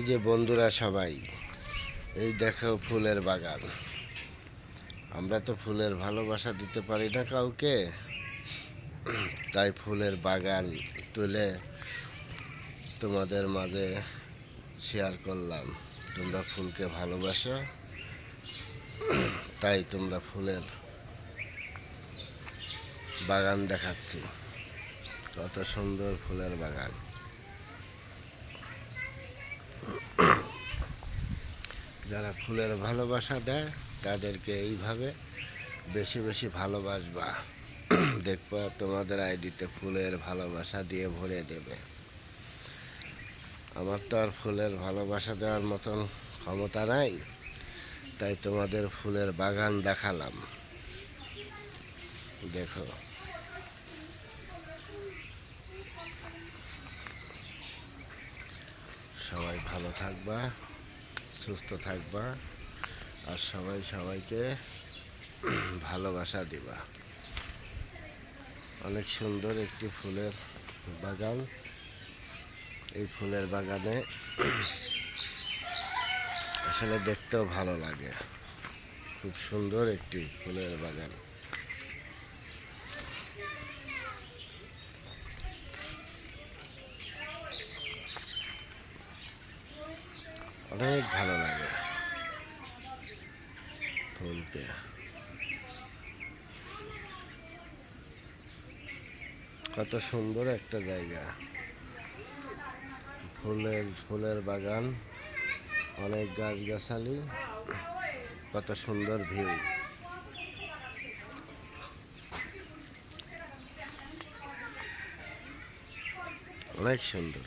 যে বন্ধুরা সবাই, এই দেখো ফুলের বাগান। আমরা তো ফুলের ভালোবাসা দিতে পারি না কাউকে, তাই ফুলের বাগান তুলে তোমাদের মাঝে শেয়ার করলাম। তোমরা ফুলকে ভালোবাসো, তাই তোমরা ফুলের বাগান দেখাচ্ছি। কত সুন্দর ফুলের বাগান। যারা ফুলের ভালোবাসা দেয় তাদেরকে এইভাবে বেশি বেশি ভালোবাসবা। দেখবা তোমাদের আইডিতে ফুলের ভালোবাসা দিয়ে ভরে দেবে। আমার তো আর ফুলের ভালোবাসা দেওয়ার মতন ক্ষমতা নাই, তাই তোমাদের ফুলের বাগান দেখালাম। দেখো, সবাই ভালো থাকবা, সুস্থ থাকবা, আর সবাই সবাইকে ভালোবাসা দিবা। অনেক সুন্দর একটি ফুলের বাগান। এই ফুলের বাগানে আসলে দেখতেও ভালো লাগে। খুব সুন্দর একটি ফুলের বাগান। অনেক ভালো লাগে ফুলকে। কত সুন্দর একটা জায়গা, ফুলের বাগান, অনেক গাছগাছালি, কত সুন্দর ভিউ। অনেক সুন্দর।